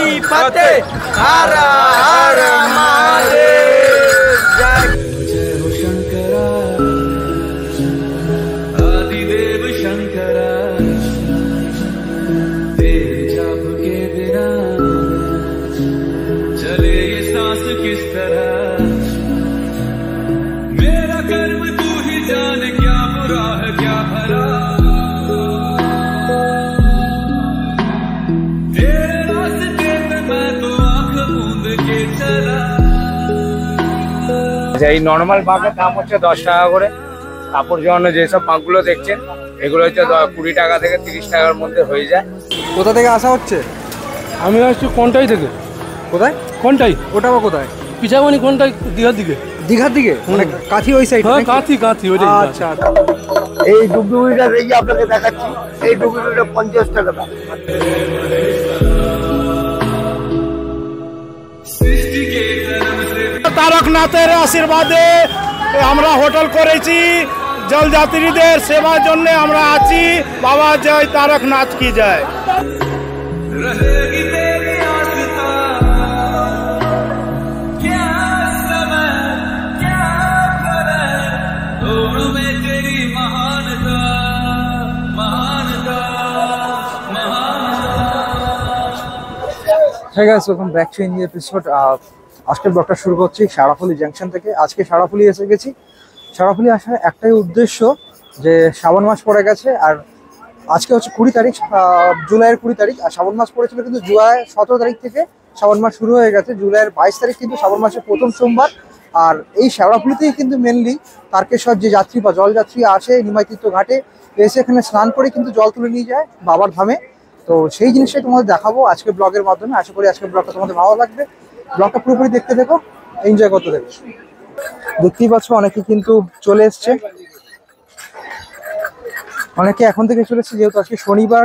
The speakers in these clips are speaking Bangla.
गणपति फते हर हर महादेव जय हो शंकरा आदिदेव शंकरा तेरे जाप के बिना चले ये सांस किस तरह मेरा कर्म तू ही जाने क्या बुरा है क्या भला এই নরমাল বাঘের দাম হচ্ছে 10 টাকা করে। কাপড় জড়ানো যেসব বাঘগুলো দেখছেন এগুলো হচ্ছে 20 টাকা থেকে 30 টাকার মধ্যে হয়ে যায়। কোথা থেকে আসা হচ্ছে? আমি আসছি কোনটাই থেকে। কোথায়? কোনটাই? ওটা বা কোথায়? পিছামানি কোনটাই? দীঘার দিকে। দীঘার দিকে মানে কাঁথি ওই সাইড? হ্যাঁ কাঁথি কাঁথি ওইটাই। আচ্ছা এই ডুগডুগিটা দেখি আপনাকে দেখাচ্ছি। এই ডুগডুগিটা 50 টাকা দাম। তারকনাথের আশীর্বাদে আমরা হোটেল করেছি, জলযাত্রীদের সেবার জন্য আমরা আছি। বাবা জয় তারকনাথ কি জয়। Hey guys, welcome back to a new episode. আজকের ব্লগটা শুরু করছি সারাফুলি জাংশন থেকে। আজকে সারাফুলি এসে গেছি। সারাফুলি আসার একটাই উদ্দেশ্য যে শ্রাবণ মাস পড়ে গেছে আর আজকে হচ্ছে 20 তারিখ, জুলাইয়ের 20 তারিখ। আর শ্রাবণ মাস পড়েছিল কিন্তু জুলাই 17 তারিখ থেকে শ্রাবণ মাস শুরু হয়ে গেছে। জুলাইয়ের 22 তারিখ কিন্তু শ্রাবণ মাসের প্রথম সোমবার। আর এই সারাফুলিতেই কিন্তু মেনলি তারকেশ্বর যে যাত্রী বা জলযাত্রী আসে নিমাইতীর্থ ঘাটে এসে এখানে স্নান করে কিন্তু জল তুলে নিয়ে যায় বাবার ধামে। তো সেই জিনিসটাই তোমাদের দেখাবো আজকে ব্লগের মাধ্যমে। আশা করি আজকের ব্লগটা তোমাদের ভালো লাগবে। ব্লগটা পুরোপুরি দেখতে দেখো, এনজয় করতে দেখো। দেখতেই পাচ্ছ অনেকে কিন্তু চলে এসছে, অনেকে এখন থেকে চলে এসছে যেহেতু আজকে শনিবার,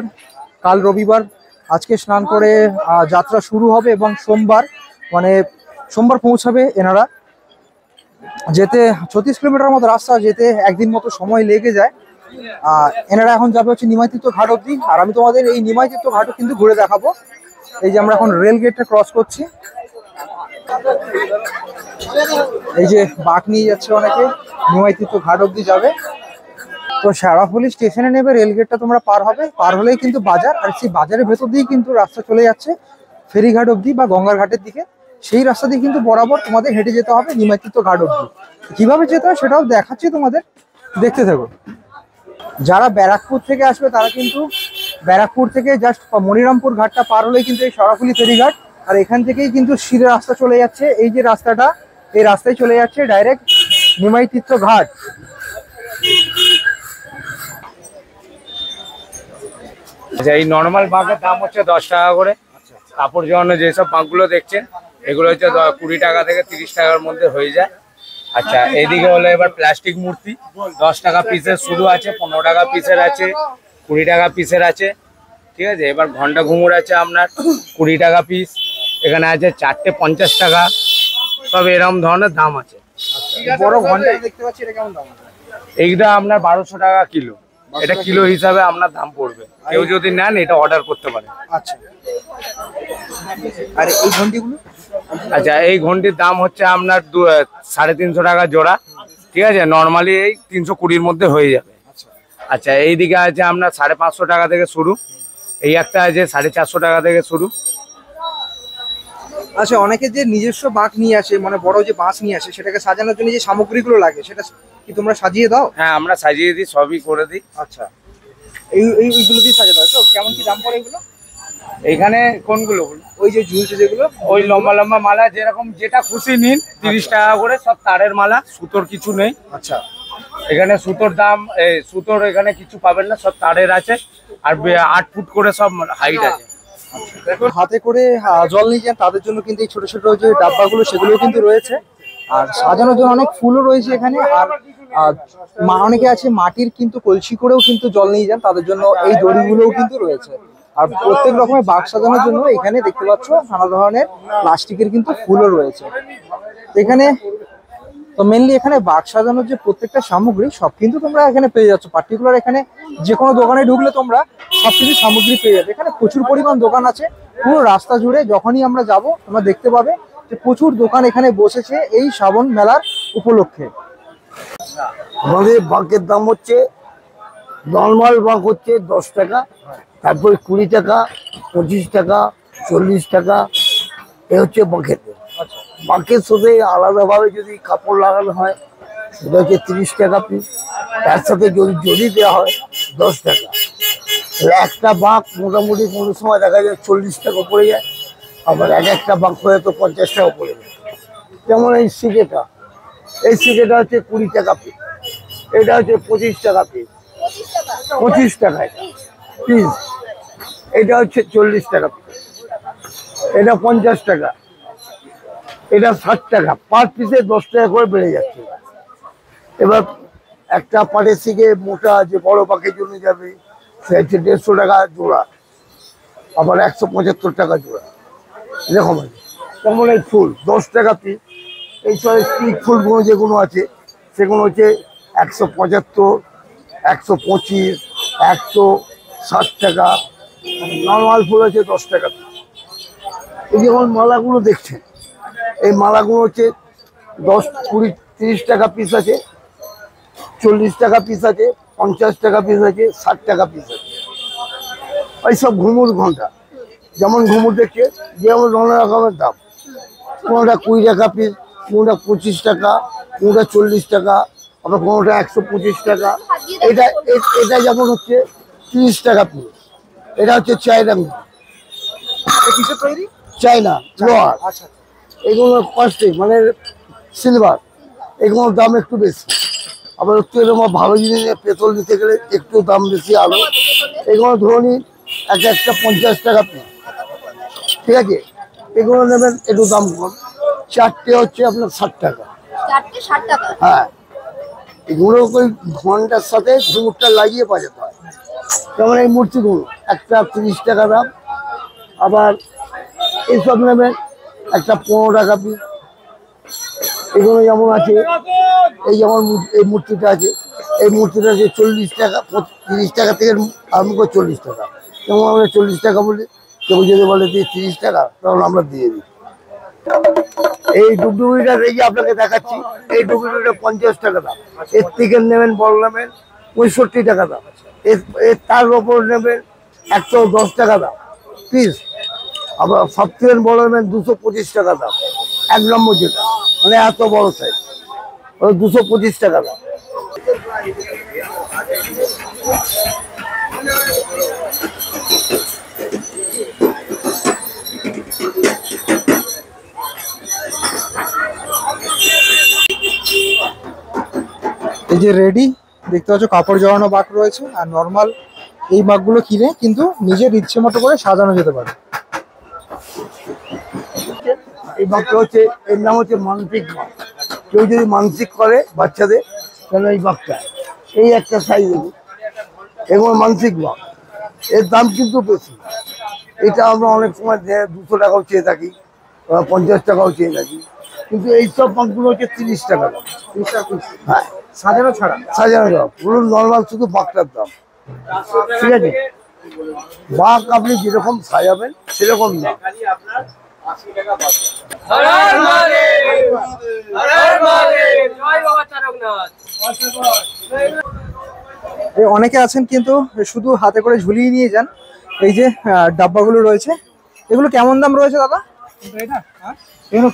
কাল রবিবার। আজকে স্নান করে যাত্রা শুরু হবে এবং সোমবার মানে সোমবার পৌঁছাবে এনারা। যেতে 36 কিলোমিটার মতো রাস্তা, যেতে একদিন মতো সময় লেগে যায়। এনারা এখন যাবে হচ্ছে নিমাইতীর্থ ঘাট অব্দি। আর আমি তোমাদের এই নিমাইতীর্থ ঘাটও কিন্তু ঘুরে দেখাবো। এই যে আমরা এখন রেল গেটটা ক্রস করছি, এই যে বাঁক নিয়ে যাচ্ছে অনেকে, নিমাইতীর্থ ঘাট অব্দি যাবে। তো সারাফুলি স্টেশনে নেবে, রেল গেটটা তোমরা পার হবে, পার হলেই কিন্তু বাজার। আর সেই বাজারের ভেতর দিয়েই কিন্তু রাস্তা চলে যাচ্ছে ফেরিঘাট অব্দি বা গঙ্গার ঘাটের দিকে। সেই রাস্তা দিয়ে কিন্তু বরাবর তোমাদের হেঁটে যেতে হবে নিমাইতীর্থ ঘাট অব্দি। কিভাবে যেতে হয় সেটাও দেখাচ্ছি তোমাদের, দেখতে থাকো। যারা ব্যারাকপুর থেকে আসবে তারা কিন্তু ব্যারাকপুর থেকে জাস্ট মনিরামপুর ঘাটটা পার হলেই কিন্তু এই সারাফুলি ফেরিঘাট। আর এখান থেকেই কিন্তু সিধে রাস্তা চলে যাচ্ছে, এই যে রাস্তাটা, এই রাস্তায় চলে যাচ্ছে ডাইরেক্ট নিমাইতীর্থ ঘাট। আচ্ছা, এই নর্মাল বাঘের দাম হচ্ছে 10 টাকা করে। কাপড় জড়ানো যেসব বাঘগুলো দেখছেন এগুলো হচ্ছে 20 টাকা থেকে 30 টাকার মধ্যে হয়ে যায়। আচ্ছা, এইদিকে হলো এবার প্লাস্টিক মূর্তি 10 টাকা পিসের শুরু আছে, 15 টাকা পিসের আছে, 20 টাকা পিসের আছে। ঠিক আছে, এবার ঘন্টা ঘুঙুর আছে আপনার 20 টাকা পিস। এখানে আছে 4টে 50 টাকা, সব এরকম ধরনের দাম আছে। বড় ঘন্টা দেখতে পাচ্ছি, এটা কেমন দাম? এইটা আপনার 1200 টাকা কিলো। এটা কিলো হিসাবে আপনার দাম পড়বে। কেউ যদি নেন এটা অর্ডার করতে পারে। আচ্ছা, আর এই ঘন্টিগুলো? আচ্ছা, এই ঘন্টির দাম হচ্ছে আপনার 350 টাকা জোড়া। ঠিক আছে, নর্মালি এই 320-র মধ্যে হয়ে যাবে। আচ্ছা, এইদিকে আছে আপনার 550 টাকা থেকে শুরু, এই একটা আছে 450 টাকা থেকে শুরু। আচ্ছা, অনেকে যে নিজস্ব বাঁক নিয়ে আসে, মানে বড় যে বাঁশ নিয়ে আসে, সেটাকে সাজানোর জন্য যে সামগ্রীগুলো লাগে সেটা কি তোমরা সাজিয়ে দাও? হ্যাঁ, আমরা সাজিয়ে দিই, সবই করে দিই। আচ্ছা, এইগুলো দিয়ে সাজানো হয় তো? কেমন কি দাম পড়ে এগুলো? এখানে কোনগুলো? ওই যে ঝুলছে যেগুলো, ওই লম্বা লম্বা মালা, যেরকম যেটা খুশি নিন, 30 টাকা করে। সব তারের মালা, সুতোর কিছু নেই। আচ্ছা, এখানে সুতোর দাম, সুতোর এখানে কিছু পাবেন না, সব তারের আছে। আর 8 ফুট করে সব হাইট আছে। হাতে করে জল নিয়ে যান তাদের জন্য কিন্তু এই ছোট ছোট যে ডাব্বাগুলো সেগুলো কিন্তু রয়েছে। আর সাজানোর জন্য অনেক ফুলও রয়েছে এখানে। আর অনেকে আছে মাটির কিন্তু কলসি করেও কিন্তু জল নিয়ে যান, তাদের জন্য এই দড়িগুলোও কিন্তু রয়েছে। আর প্রত্যেক রকমের বাক্স সাজানোর জন্য এখানে দেখতে পাচ্ছ নানা ধরনের প্লাস্টিকের কিন্তু ফুলও রয়েছে এখানে। তো মেনলি এখানে বাক্স সাজানোর যে প্রত্যেকটা সামগ্রী সব কিন্তু তোমরা এখানে পেয়ে যাচ্ছ। পার্টিকুলার এখানে যে কোনো দোকানে ঢুকলে তোমরা সবকিছু সামগ্রী পেয়ে যাবে। এখানে প্রচুর পরিমাণ দোকান আছে, পুরো রাস্তা জুড়ে যখনই আমরা যাব তোমরা দেখতে পাবে যে প্রচুর দোকান এখানে বসেছে এই শ্রাবণ মেলার উপলক্ষে। আমাদের বাঁকের দাম হচ্ছে নর্মাল বাঁক হচ্ছে 10 টাকা, তারপরে 20 টাকা, 25 টাকা, 40 টাকা, এ হচ্ছে বাঁকের। বাঁকের সাথে আলাদাভাবে যদি কাপড় লাগানো হয় সেটা হচ্ছে 30 টাকা পিস, তার সাথে যদি জড়ি দেওয়া হয় 10 টাকা। একটা বাঁক মোটামুটি কোনো সময় দেখা যায় 40 টাকা পড়ে যায়, আবার একটা বাঁক হয়ে তো 50 টাকা পড়ে যায়। যেমন এই সিকেটা হচ্ছে 20 টাকা পিস, এটা হচ্ছে 25 টাকা পিস, 25 টাকা পিস, এটা হচ্ছে 40 টাকা পিস, এটা 50 টাকা, এটা 60 টাকা, পার পিসে 10 টাকা করে বেড়ে যাচ্ছে। এবার একটা পাটের থেকে মোটা যে বড় পাখির জন্য যাবে সে হচ্ছে 150 টাকা জোড়া, আবার 175 টাকা জোড়া, এরকম আছে। যেমন এই ফুল 10 টাকা পিস, এই সব স্টিক ফুলগুলো যেগুলো আছে সেগুলো হচ্ছে 175, 125, 160 টাকা। নর্মাল ফুল আছে 10 টাকা পিস। এই যেমন মালাগুলো দেখছেন, এই মালাগুলো হচ্ছে 10, 20, 30 টাকা পিস আছে, 40 টাকা পিস আছে, 50 টাকা পিস আছে, 60 টাকা পিস আছে। ওই সব ঘুমুর ঘন্টা, যেমন ঘুমুর দেখছে যেমন নানা রকমের দাম, কোনোটা 20 টাকা পিস, কোনোটা 25 টাকা, কোনোটা 40 টাকা, আবার কোনোটা 125 টাকা। এটা যেমন হচ্ছে 30 টাকা পিস, এটা হচ্ছে চায়না তৈরি চায়না লোহার। আচ্ছা, এগুলো কস্টলি মানে সিলভার, এগুলোর দাম একটু বেশি। আবার একটু এরকম ভালো জিনিস পেট্রোল দিতে গেলে একটু দাম বেশি আলো। এগুলো ধরুন একটা 50 টাকা পিস, ঠিক আছে। এগুলো নেবেন একটু দাম কম, 4টে হচ্ছে আপনার 60 টাকা। হ্যাঁ, এগুলো ওই ঘন্টার সাথে ঘুমুরটা লাগিয়ে বাজাতে হয়। যেমন এই মূর্তিগুলো একটা 30 টাকা দাম, আবার এইসব নেবেন একটা 15 টাকা পিস। এগুলো যেমন আছে, এই যেমন এই মূর্তিটা আছে, এই মূর্তিটা আছে 40 টাকা, 30 টাকা থেকে আরম্ভ করে 40 টাকা। যেমন আমরা 40 টাকা বলি, কেউ যদি বলে দিয়ে 30 টাকা তখন আমরা দিয়ে দিই। এই ডুগডুগিটা দেখি আপনাকে দেখাচ্ছি, এই ডুগডুগিটা 50 টাকা দাম। এর থেকে নেবেন বড় নেবেন 65 টাকা দাম, এর তার ওপর নেবেন 110 টাকা দাম পিস। আবার সবথেকে বড় নেবেন 225 টাকা দাম, 1 নম্বর যেটা মানে এত বড় সাইজ, 225 টাকা দাম। এই যে রেডি দেখতে পাচ্ছ কাপড় জড়ানো বাঁক রয়েছে, আর নর্মাল এই বাঁকগুলো কিনে কিন্তু নিজের ইচ্ছে মতো করে সাজানো যেতে পারে। এই বাঘটা হচ্ছে, এর নাম হচ্ছে মানসিক বাঘ। কেউ যদি মানসিক করে বাচ্চাদের তাহলে এই বাঘটা, এই একটা সাইজ এবং মানসিক বাঘ, এর দাম কিন্তু বেশি। এটা আমরা অনেক সময় 200 টাকাও চেয়ে থাকি, 50 টাকাও চেয়ে থাকি, কিন্তু এইসব বাঘগুলো হচ্ছে 30 টাকা দাম। 30 টাকা পিস, হ্যাঁ, সাজানো ছাড়া। সাজানো দাম পুরো নর্মাল, শুধু বাঘটার দাম, ঠিক আছে। বাঘ আপনি যেরকম সাজাবেন সেরকম দাম। হর হর মহাদেব, হর হর মহাদেব, জয় বাবা তারকনাথ। অনেকে আছেন কিন্তু শুধু হাতে করে ঝুলিয়ে নিয়ে যান। এই যে ডাব্বাগুলো রয়েছে, এগুলো কেমন দাম রয়েছে দাদা? এটা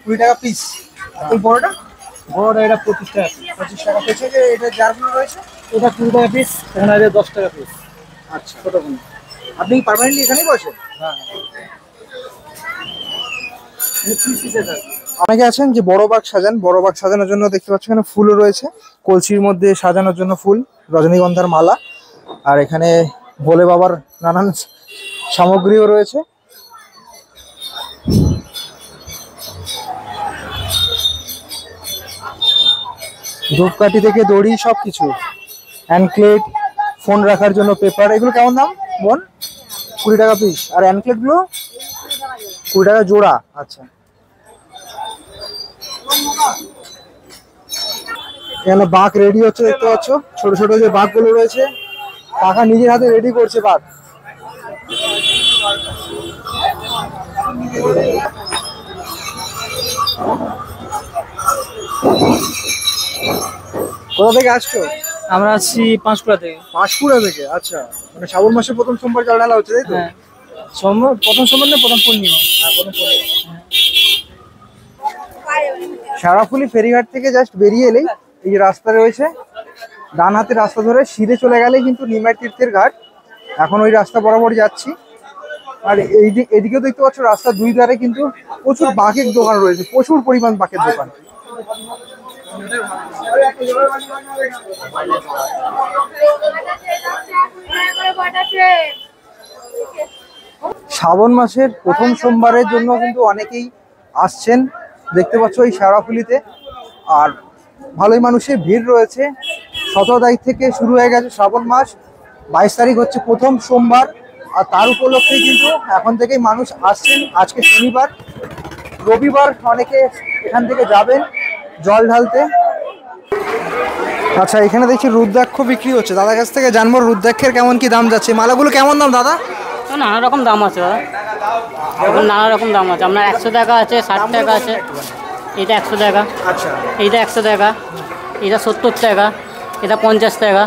20 টাকা পিস। এই বড়টা? বড়টা এটা 25 টাকা পিস। 25 টাকা পিস। যে এটা জারগুলো রয়েছে এটা 20 টাকা পিস, এখানে আছে 10 টাকা পিস। আচ্ছা, ছোটগুলো। আপনি পার্মানেন্টলি এখানেই বসেন? হ্যাঁ, অনেকে আছেন যে বড় বাগ সাজান, বড় বাগ সাজানোর জন্য দেখতে পাচ্ছ এখানে ফুলও রয়েছে, কলসির মধ্যে সাজানোর জন্য ফুল, রজনীগন্ধার মালা, আর এখানে ভোলে বাবার নানান সামগ্রীও রয়েছে। ধূপকাঠি থেকে দড়ি সবকিছু, অ্যানক্লেট, ফোন রাখার জন্য পেপার। এগুলো কেমন দাম বোন? 20 টাকা পিস। আর অ্যানক্লেট গুলো 20 টাকা জোড়া। আচ্ছা, এখানে বাঁক রেডি হচ্ছে দেখতে পাচ্ছ, ছোট ছোট যে বাঁক গুলো রয়েছে কাকা নিজের হাতে রেডি করছে বাঁক। কোথা থেকে আসছো? আমরা আসছি পাঁশকুড়া থেকে। পাঁশকুড়া থেকে, আচ্ছা। মানে শ্রাবণ মাসে প্রথম সোমবার জল ঢালা হচ্ছে, তাই তো? হ্যাঁ, সোমবার প্রথম সোমবার না প্রথম পূর্ণিমা? হ্যাঁ, প্রথম পূর্ণিমা। শেওড়াফুলি ফেরিঘাট থেকে জাস্ট বেরিয়ে এলেই এই যে রাস্তা রয়েছে, ডান হাতে রাস্তা ধরে সিধে চলে গেলেই কিন্তু নিমাই তীর্থের ঘাট। এখন ওই রাস্তা বরাবর যাচ্ছি। আর এদিকেও দেখতে পাচ্ছ রাস্তার দুই ধারে কিন্তু প্রচুর বাঁকের দোকান রয়েছে, প্রচুর পরিমাণ বাঁকের দোকান। শ্রাবণ মাসের প্রথম সোমবারের জন্য কিন্তু অনেকেই আসছেন, দেখতে পাচ্ছ এই শেওড়াফুলিতে। আর ভালোই মানুষের ভিড় রয়েছে। 17 তারিখ থেকে শুরু হয়ে গেছে শ্রাবণ মাস, 22 তারিখ হচ্ছে প্রথম সোমবার। আর তার উপলক্ষে কিন্তু এখন থেকেই মানুষ আসছেন। আজকে শনিবার, রবিবার অনেকে এখান থেকে যাবেন জল ঢালতে। আচ্ছা, এখানে দেখছি রুদ্রাক্ষ বিক্রি হচ্ছে, দাদার কাছ থেকে জানবো রুদ্রাক্ষের কেমন কি দাম যাচ্ছে। মালাগুলো কেমন দাম দাদা? নানা রকম দাম আছে দাদা, এখন নানা রকম দাম আছে। আপনার 100 টাকা আছে, 60 টাকা আছে, এটা 100 টাকা, আচ্ছা, এইটা 100 টাকা, এটা 70 টাকা, এটা 50 টাকা,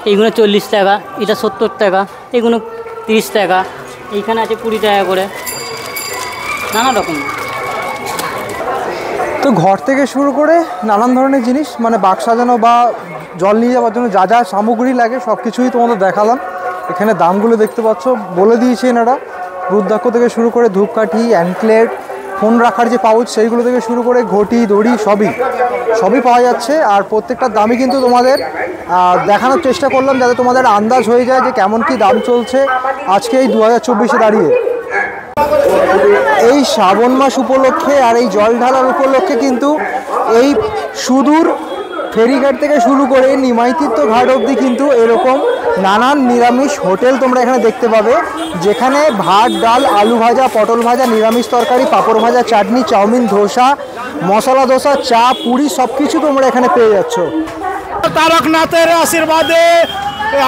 এইগুলো 40 টাকা, এটা 70 টাকা, এইগুলো 30 টাকা, এইখানে আছে 20 টাকা করে, নানা রকম। তো ঘর থেকে শুরু করে নানান ধরনের জিনিস, মানে বাক্স সাজানো বা জল নিয়ে যাওয়ার জন্য যা যা সামগ্রী লাগে সব কিছুই তোমাদের দেখালাম। এখানে দামগুলো দেখতে পাচ্ছ, বলে দিয়েছে এনারা। রুদ্রাক্ষ থেকে শুরু করে ধূপকাঠি, অ্যানক্লেট, ফোন রাখার যে পাউচ সেইগুলো থেকে শুরু করে ঘটি, দড়ি সবই পাওয়া যাচ্ছে। আর প্রত্যেকটার দামই কিন্তু তোমাদের দেখানোর চেষ্টা করলাম, যাতে তোমাদের আন্দাজ হয়ে যায় যে কেমন কি দাম চলছে আজকে এই 2024-এ দাঁড়িয়ে। এই শ্রাবণ মাস উপলক্ষে আর এই জল ঢালার উপলক্ষে কিন্তু এই সুদূর ফেরিঘাট থেকে শুরু করে নিমাইতীর্থ ঘাট অবধি কিন্তু এরকম নানান নিরামিষ হোটেল তোমরা এখানে দেখতে পাবে, যেখানে ভাত, ডাল, আলু ভাজা, পটল ভাজা, নিরামিষ তরকারি, পাঁপড় ভাজা, চাটনি, চাউমিন, ধোসা, মশলা ধোসা, চা, পুরি সব কিছু তোমরা এখানে পেয়ে যাচ্ছ। তারকনাথের আশীর্বাদে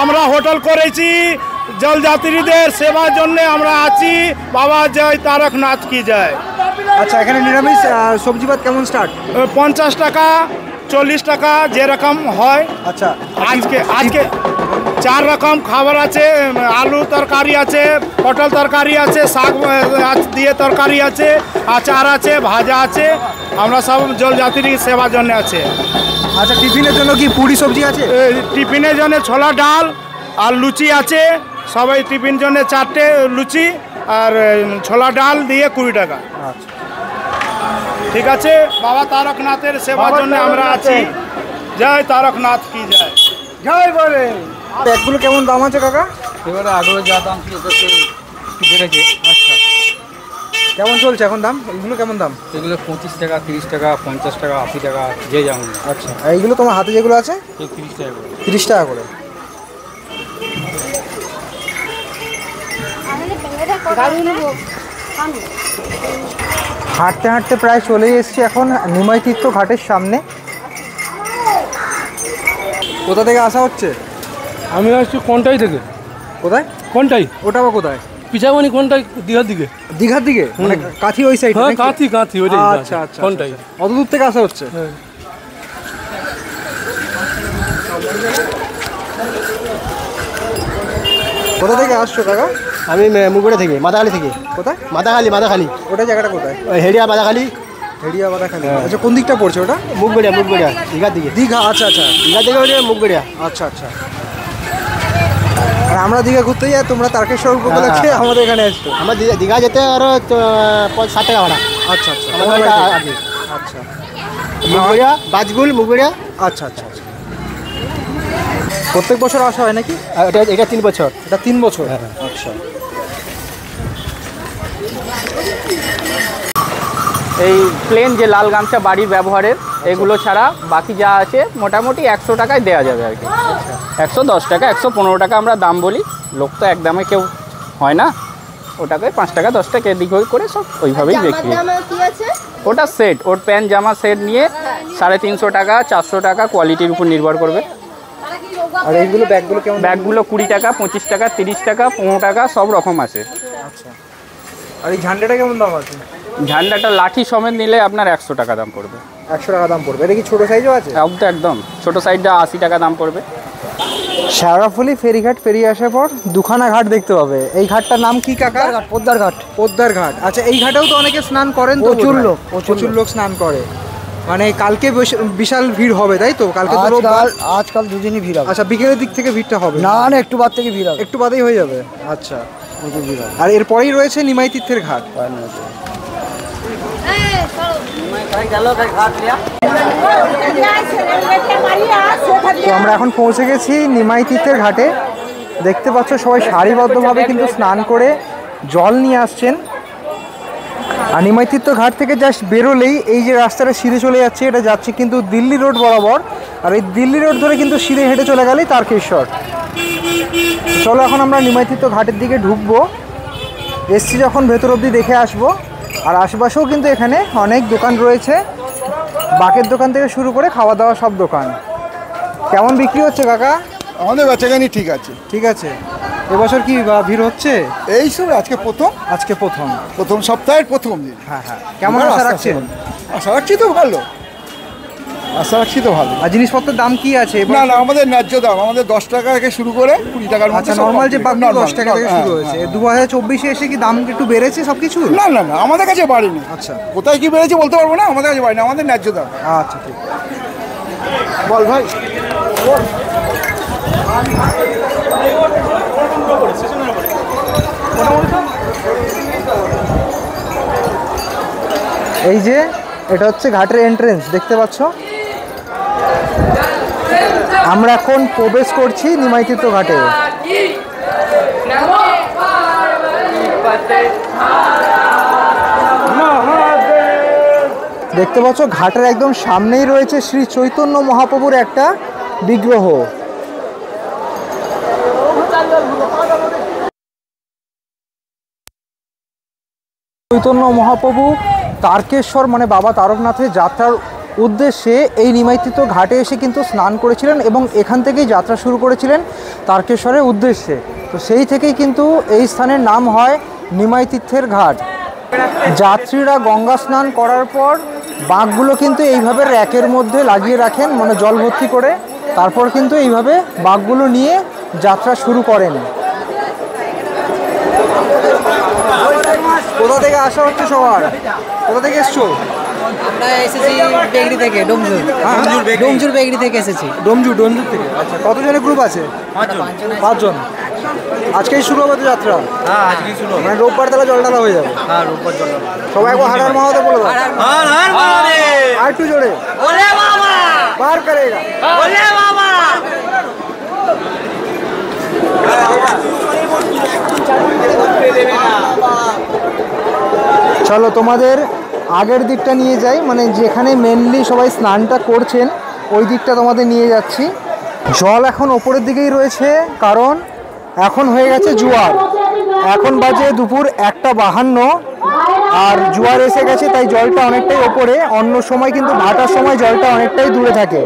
আমরা হোটেল করেছি, জলযাত্রীদের সেবার জন্য আমরা আছি। বাবা জয় তারকনাথ কি জয়। আচ্ছা, এখানে নিরামিষ সবজি ভাত কেমন স্টার্ট? 50 টাকা, 40 টাকা যেরকম হয়। আচ্ছা, আজকে 4 রকম খাবার আছে, আলু তরকারি আছে, পটল তরকারি আছে, শাক দিয়ে তরকারি আছে, আচার আছে, ভাজা আছে। আমরা সব জলযাত্রীর সেবার জন্য আছে। আচ্ছা, টিফিনের জন্য কি পুরি সবজি আছে? টিফিনের জন্য ছোলা ডাল আর লুচি আছে। সবাই টিফিন জন্য 4টে লুচি আর ছোলা ডাল দিয়ে 20 টাকা। আচ্ছা, ঠিক আছে। বাবা তারকনাথের সেবার জন্য আমরা আছি। জয় তারকনাথ কি জয়। জয় বলে। ব্যাগগুলো কেমন দাম আছে কাকা? এবারে আগেও যা দাম ছিল তো সেই বেড়েছে। আচ্ছা, কেমন চলছে এখন দাম? এইগুলো কেমন দাম? এগুলো 25 টাকা, 30 টাকা, 50 টাকা, 80 টাকা, যে যেমন। আচ্ছা, আর এইগুলো তোমার হাতে যেগুলো আছে? 30 টাকা করে। 30 টাকা করে। হাঁটতে হাঁটতে প্রায় চলে এসেছি এখন নিমাইতীর্থ ঘাটের সামনে। কোথা থেকে আসা হচ্ছে? আমি আসছি কোনটাই থেকে। কোথায়? কোনটাই? ওটা বা কোথায়? পিছামানি কোনটাই? দীঘার দিকে। দীঘার দিকে, মানে কাঁথি ওই সাইড? হ্যাঁ, কাঁথি ওইটাই। আচ্ছা আচ্ছা, কোনটাই? অত দূর থেকে আসা হচ্ছে? হ্যাঁ। কোথা থেকে আসছো কাকা? আমি মুগুড়া থেকে, মাদাখালি থেকে। কোথায়? মাদাখালি। ওটা জায়গাটা কোথায়? হেডিয়া মাদাখালি। হেডিয়া বাদাখালি। আচ্ছা, কোন দিকটা পড়ছে ওটা? মুগবেড়িয়া দীঘার দিকে। দীঘা, আচ্ছা আচ্ছা, দীঘা থেকে ওটা মুগবেড়িয়া। আচ্ছা আচ্ছা। আর আমরা দীঘা ঘুরতে যাই, তোমরা তারকেশ্বর উপলক্ষে আমাদের এখানে আসছো। আমার দীঘা যেতে আরো 60 টাকা ভাড়া। আচ্ছা আচ্ছা, আমাদের আগে। আচ্ছা মুগবেড়িয়া, বাজগুল, মুগবেড়িয়া। আচ্ছা আচ্ছা আচ্ছা। প্রত্যেক বছর আসা হয় নাকি? এটা 3 বছর। এটা 3 বছর? আচ্ছা। এই প্লেন যে লাল গামছা বাড়ির ব্যবহারের, এগুলো ছাড়া বাকি যা আছে মোটামুটি 100 টাকায় দেওয়া যাবে আর কি। 110 টাকা, 115 টাকা আমরা দাম বলি। লোক তো এক দামে কেউ হয় না, ওটাকে 5 টাকা 10 টাকা এদিক ওই করে সব ওইভাবেই বিক্রি। ওটা সেট, ওর প্যান্ট জামা সেট নিয়ে 350 টাকা, 400 টাকা, কোয়ালিটির উপর নির্ভর করবে। আর এইগুলো ব্যাগগুলো কেমন? ব্যাগগুলো 20 টাকা, 25 টাকা, 30 টাকা, 15 টাকা, সব রকম আছে। আচ্ছা। আর এই ঝান্ডাটা কেমন দাম আছে? ঝান্ডাটা লাঠি সমেত নিলে আপনার 100 টাকা দাম পড়বে। 100 টাকা দাম পড়বে। এটা কি ছোটো সাইজও আছে? একদম ছোটো সাইজটা 80 টাকা দাম পড়বে। শেওড়াফুলি ফেরিঘাট পেরিয়ে আসার পর দুখানা ঘাট দেখতে পাবে। এই ঘাটটার নাম কি কাকা? পোদ্দার ঘাট। পোদ্দার ঘাট। আচ্ছা, এই ঘাটেও তো অনেকে স্নান করেন তো? প্রচুর লোক স্নান করে। মানে কালকে বিশাল ভিড় হবে তাই তো? কালকে তো আজকাল দুদিনই ভিড় হবে। আচ্ছা, বিকেলের দিক থেকে ভিড়টা হবে? না না, একটু বাদ থেকে ভিড় হবে। একটু বাদেই হয়ে যাবে। আচ্ছা, প্রচুর ভিড় হবে। আর এরপরেই রয়েছে নিমাই তীর্থের ঘাট। তো আমরা এখন পৌঁছে গেছি নিমাই তীর্থের ঘাটে। দেখতে পাচ্ছ সবাই সারিবদ্ধভাবে কিন্তু স্নান করে জল নিয়ে আসছেন। আর নিমাই তীর্থ ঘাট থেকে জাস্ট বেরোলেই এই যে রাস্তাটা সিধে চলে যাচ্ছে, এটা যাচ্ছে কিন্তু দিল্লি রোড বরাবর। আর এই দিল্লি রোড ধরে কিন্তু সিধে হেঁটে চলে গেলেই তারকেশ্বর। চলো এখন আমরা নিমাই তীর্থ ঘাটের দিকে ঢুকবো। এসছি যখন ভেতর অবধি দেখে আসবো। আর আশেপাশেও কিন্তু এখানে অনেক দোকান রয়েছে, বাকের দোকান থেকে শুরু করে খাওয়া দাওয়া সব দোকান। কেমন বিক্রি হচ্ছে কাকা? আমাদের বেচাকেনি ঠিক আছে। ঠিক আছে। এবছর কি ভিড় হচ্ছে? এই সব আজকে প্রথম সপ্তাহের প্রথম দিন। হ্যাঁ হ্যাঁ। কেমন আশা রাখছেন? আশা রাখছি তো ভালো। আর জিনিসপত্রের দাম কি আছে? না না, আমাদের ন্যায্য দাম। আমাদের 10 টাকা থেকে শুরু করে 20 টাকার মধ্যে। আচ্ছা, নর্মাল যে বাকি 10 টাকা থেকে শুরু হয়েছে। 2024-এ এসে কি দাম একটু বেড়েছে সব কিছু? না না না, আমাদের কাছে বাড়েনি। আচ্ছা, কোথায় কি বেড়েছে বলতে পারবো না, আমাদের কাছে বাড়েনি, আমাদের ন্যায্য দাম। আচ্ছা ঠিক। বল ভাই। এই যে এটা হচ্ছে ঘাটের এন্ট্রেন্স, দেখতে পাচ্ছ। আমরা এখন প্রবেশ করছি নিমাই তীর্থ ঘাটে। দেখতে পাচ্ছ ঘাটের একদম সামনেই রয়েছে শ্রী চৈতন্য মহাপ্রভুর একটা বিগ্রহ। চৈতন্য মহাপ্রভু তারকেশ্বর মানে বাবা তারকনাথের যাত্রার উদ্দেশ্যে এই নিমাই তীর্থ ঘাটে এসে কিন্তু স্নান করেছিলেন এবং এখান থেকেই যাত্রা শুরু করেছিলেন তারকেশ্বরের উদ্দেশ্যে। তো সেই থেকেই কিন্তু এই স্থানের নাম হয় নিমাই তীর্থের ঘাট। যাত্রীরা গঙ্গা স্নান করার পর বাঁকগুলো কিন্তু এইভাবে র্যাকের মধ্যে লাগিয়ে রাখেন, মানে জল ভর্তি করে। তারপর কিন্তু এইভাবে বাঁকগুলো নিয়ে যাত্রা শুরু করেন। কোথা থেকে আসা হচ্ছে সবার? কোথা থেকে এসছো? আমরা এসেছি বেগড়ি থেকে, ডোমজুর। ডোমজুর বেগড়ি থেকে এসেছি। ডোমজুর থেকে। আচ্ছা, কতজনের গ্রুপ আছে? 5 জন। আজকেই শুরু হবে তো যাত্রা? হ্যাঁ, আজকেই শুরু হবে। মানে রোববার তাহলে জল ঢালা হয়ে যাবে? হ্যাঁ, রোববার জল ঢালা। সবাই একবার হারার মাহাতে বলে দাও। আর একটু জোরে। ওরে বাবা! বার করেগা। ওরে বাবা! চলো তোমাদের আগের দিকটা নিয়ে যাই, মানে যেখানে মেনলি সবাই স্নানটা করছেন ওই দিকটা তোমাদের নিয়ে যাচ্ছি। জল এখন ওপরের দিকেই রয়েছে, কারণ এখন হয়ে গেছে জোয়ার। এখন বাজে দুপুর 1:52 আর জোয়ার এসে গেছে, তাই জলটা অনেকটাই ওপরে। অন্য সময় কিন্তু ভাটার সময় জলটা অনেকটাই দূরে থাকে।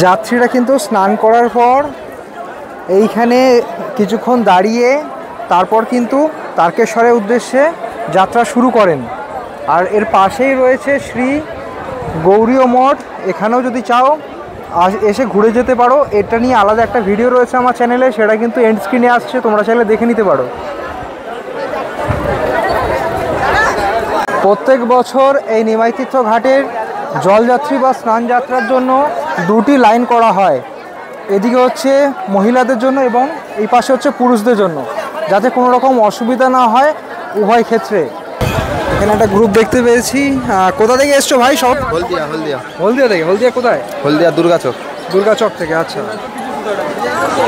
যাত্রীরা কিন্তু স্নান করার পর এইখানে কিছুক্ষণ দাঁড়িয়ে তারপর কিন্তু তারকেশ্বরের উদ্দেশ্যে যাত্রা শুরু করেন। আর এর পাশেই রয়েছে শ্রী গৌরীয় মঠ। এখানেও যদি চাও এসে ঘুরে যেতে পারো। এটা নিয়ে আলাদা একটা ভিডিও রয়েছে আমার চ্যানেলে, সেটা কিন্তু এন্ড স্ক্রিনে আসছে, তোমরা চাইলে দেখে নিতে পারো। প্রত্যেক বছর এই নিমাই তীর্থ ঘাটের জলযাত্রী বা স্নান যাত্রার জন্য 2টি লাইন করা হয়। এদিকে হচ্ছে মহিলাদের জন্য এবং এই পাশে হচ্ছে পুরুষদের জন্য, যাতে কোনো রকম অসুবিধা না হয় উভয় ক্ষেত্রে। এখানে একটা গ্রুপ দেখতে পেয়েছি। কোথা থেকে এসছো ভাই সব? হলদিয়া থেকে। হলদিয়া কোথায়? হলদিয়া দুর্গাচক থেকে। আচ্ছা,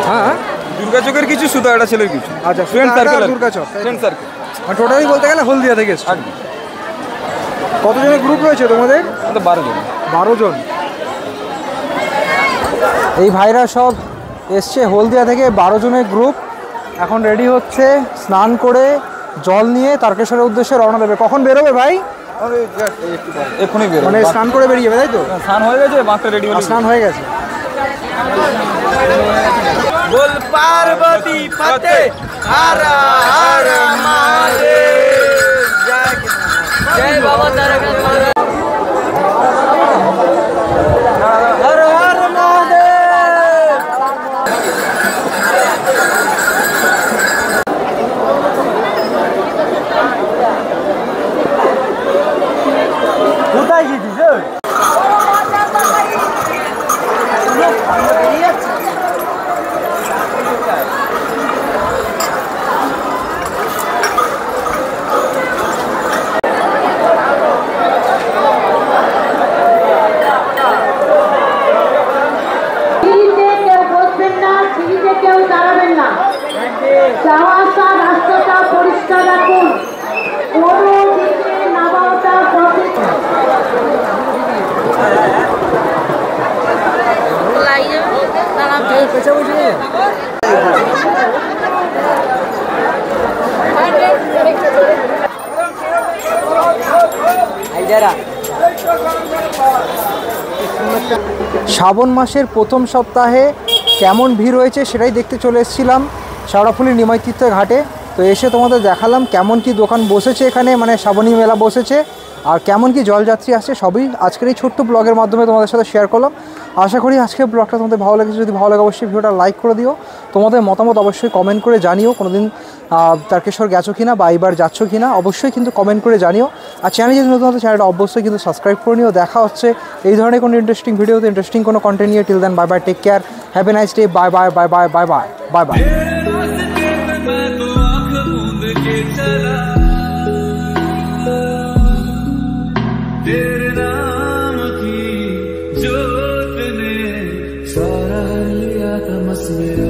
হ্যাঁ, দুর্গাচকের কিছু, সুতাহাটা ছেলের কিছু। আচ্ছা, friend circle. Durgachak friend circle. Totally বলতে গেলে হলদিয়া থেকে এসছো। কতজনের গ্রুপ রয়েছে তোমাদের? 12 জন। 12 জন। এই ভাইরা সব এসছে হলদিয়া থেকে, 12 জনের গ্রুপ। এখন রেডি হচ্ছে, স্নান করে জল নিয়ে তারকেশ্বরের উদ্দেশ্যে রওনা দেবে। কখন বেরোবে ভাই? এখনই বেরো, মানে স্নান করে বেরিয়ে যাবে, তাই তো? স্নান হয়ে গেছে, বাঁকটা রেডি হয়ে স্নান হয়ে গেছে। बोल पार्वती फते हर हर महादेव जय बाबा तारकेश्वर हर हर महादेव। কোথায় গেছিস? রাস্তাটা পরিষ্কার রাখুন, কোনো দিকে নামাটা শ্রাবণ মাসের প্রথম সপ্তাহে কেমন ভিড় হয়েছে সেটাই দেখতে চলে এসেছিলাম শেওড়াফুলি নিমাই তীর্থ ঘাটে। তো এসে তোমাদের দেখালাম কেমন কি দোকান বসেছে এখানে, মানে শ্রাবণী মেলা বসেছে, আর কেমন কি জলযাত্রী আসছে, সবই আজকের এই ছোট্ট ব্লগের মাধ্যমে তোমাদের সাথে শেয়ার করলাম। আশা করি আজকের ব্লগটা তোমাদের ভালো লেগেছে। যদি ভালো লাগে অবশ্যই ভিডিওটা লাইক করে দিও, তোমাদের মতামত অবশ্যই কমেন্ট করে জানিও। কোনোদিন তারকেশ্বর গেছো কিনা বা এইবার যাচ্ছ কিনা অবশ্যই কিন্তু কমেন্ট করে জানিও। আর চ্যানেল যদি নতুন হতো চ্যানেলটা অবশ্যই কিন্তু সাবস্ক্রাইব করে নিও। দেখা হচ্ছে এই ধরনের কোনো ইন্টারেস্টিং ভিডিওতে, ইন্টারেস্টিং কোনো কন্টেন্ট নিয়ে। Till then bye bye, take care, have a nice day, bye bye bye bye bye bye bye bye. तेरे नाम की जोत ने सारा लिया था मस मेरा।